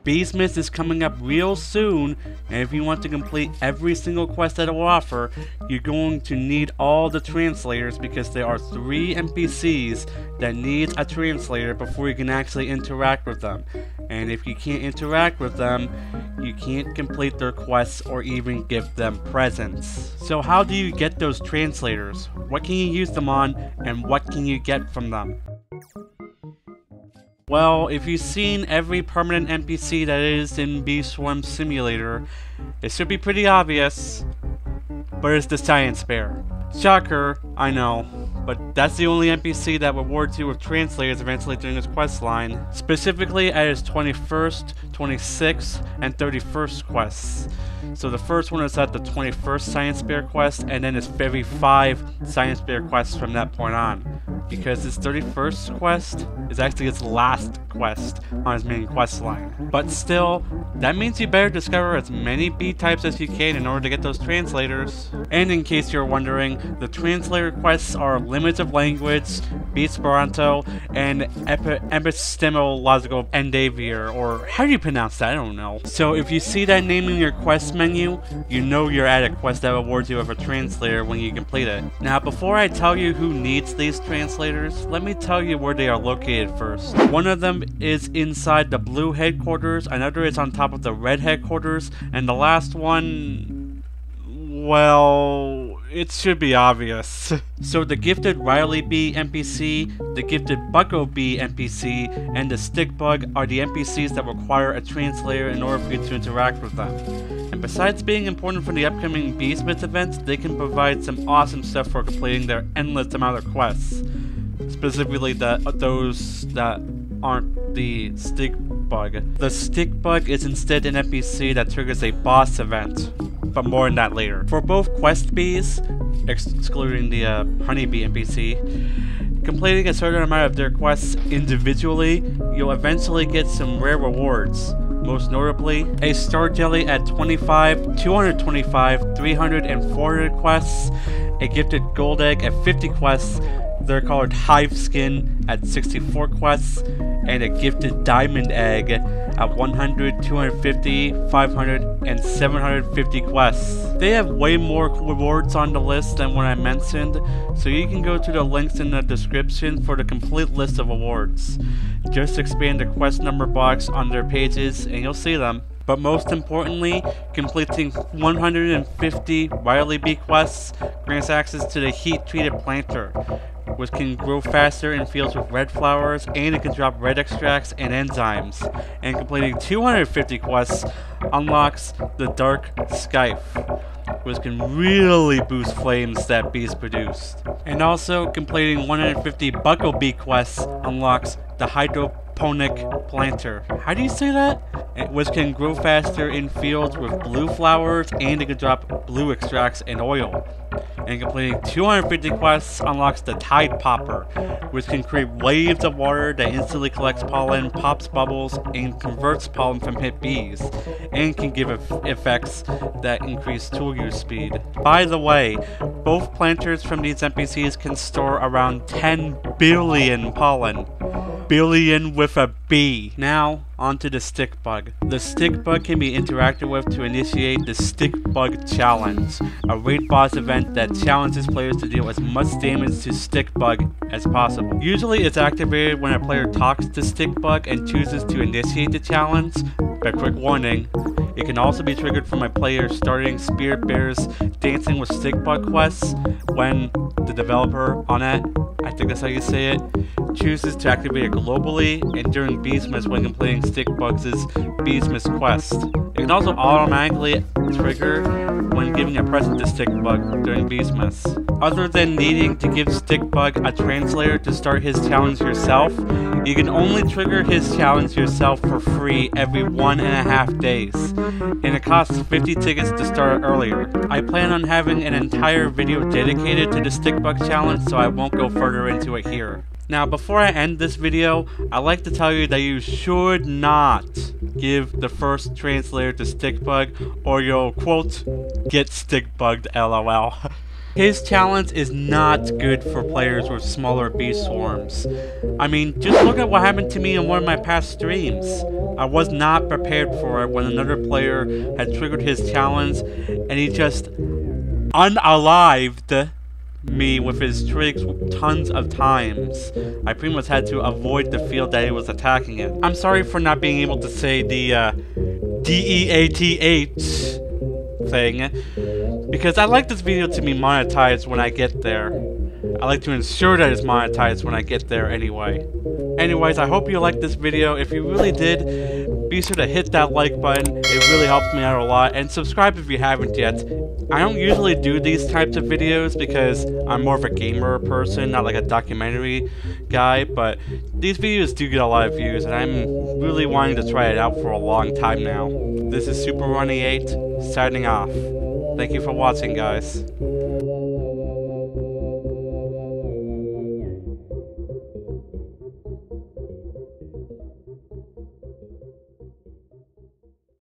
Beesmas is coming up real soon, and if you want to complete every single quest that it will offer, you're going to need all the translators, because there are 3 NPCs that need a translator before you can actually interact with them. And if you can't interact with them, you can't complete their quests or even give them presents. So how do you get those translators? What can you use them on, and what can you get from them? Well, if you've seen every permanent NPC that is in BeeSwarmSimulator, it should be pretty obvious, but it's the Science Bear. Shocker, I know, but that's the only NPC that rewards you with translators eventually during his quest line, specifically at his 21st, 26th, and 31st quests. So the first one is at the 21st Science Bear quest, and then it's every 5 Science Bear quests from that point on. Because his 31st quest is actually his last quest on his main quest line. But still, that means you better discover as many bee types as you can in order to get those translators. And in case you're wondering, the translator quests are limits of language, Esperanto, and epistemological endeavor, or how do you pronounce that? I don't know. So if you see that name in your quest menu, you know you're at a quest that rewards you with a translator when you complete it. Now, before I tell you who needs these translators, let me tell you where they are located first. One of them is inside the blue headquarters, another is on top of the red headquarters, and the last one, well, it should be obvious. So the gifted Riley Bee NPC, the gifted Bucko Bee NPC, and the Stick Bug are the NPCs that require a translator in order for you to interact with them. And besides being important for the upcoming Beesmas events, they can provide some awesome stuff for completing their endless amount of quests. Specifically those that aren't the Stick Bug. The Stick Bug is instead an NPC that triggers a boss event, but more on that later. For both quest bees, excluding the honeybee NPC, completing a certain amount of their quests individually, you'll eventually get some rare rewards. Most notably, a star jelly at 25, 225, 300, and 400 quests, a gifted gold egg at 50 quests, they're called Hive Skin at 64 quests, and a gifted diamond egg at 100, 250, 500, and 750 quests. They have way more rewards on the list than what I mentioned, so you can go to the links in the description for the complete list of awards. Just expand the quest number box on their pages and you'll see them. But most importantly, completing 150 Riley Bee quests grants access to the heat-treated planter, which can grow faster in fields with red flowers, and it can drop red extracts and enzymes. And completing 250 quests unlocks the Dark Scythe, which can really boost flames that bees produce. And also, completing 150 Bucko Bee quests unlocks the Hydroponic Planter. How do you say that? Which can grow faster in fields with blue flowers, and it can drop blue extracts and oil. And completing 250 quests unlocks the Tide Popper, which can create waves of water that instantly collects pollen, pops bubbles, and converts pollen from hit bees, and can give effects that increase tool use speed. By the way, both planters from these NPCs can store around 10 billion pollen. Billion with a B. Now, onto the Stick Bug. The Stick Bug can be interacted with to initiate the Stick Bug Challenge, a raid boss event that challenges players to deal as much damage to Stick Bug as possible. Usually it's activated when a player talks to Stick Bug and chooses to initiate the challenge, but quick warning, it can also be triggered from a player starting Spirit Bear's Dancing with Stick Bug quests when the developer on it, I think that's how you say it, chooses to activate it globally and during Beesmas when completing Stick Bugs' Beesmas quest. It can also automatically trigger when giving a present to Stick Bug during Beesmas. Other than needing to give Stick Bug a translator to start his challenge yourself, you can only trigger his challenge yourself for free every 1.5 days, and it costs 50 tickets to start earlier. I plan on having an entire video dedicated to the Stick Bug challenge, so I won't go further into it here. Now, before I end this video, I'd like to tell you that you should not give the first translator to Stick Bug, or you'll, quote, get stick bugged, lol. His challenge is not good for players with smaller bee swarms. I mean, just look at what happened to me in one of my past streams. I was not prepared for it when another player had triggered his challenge and he just unalived me with his tricks tons of times. I pretty much had to avoid the field that he was attacking it. I'm sorry for not being able to say the DEATH thing, because I like this video to be monetized when I get there. I like to ensure that it's monetized when I get there anyway. Anyways, I hope you liked this video. If you really did, be sure to hit that like button. It really helps me out a lot. And subscribe if you haven't yet. I don't usually do these types of videos because I'm more of a gamer person, not like a documentary guy, but these videos do get a lot of views, and I'm really wanting to try it out for a long time now. This is Super Ronnie 8, signing off. Thank you for watching, guys.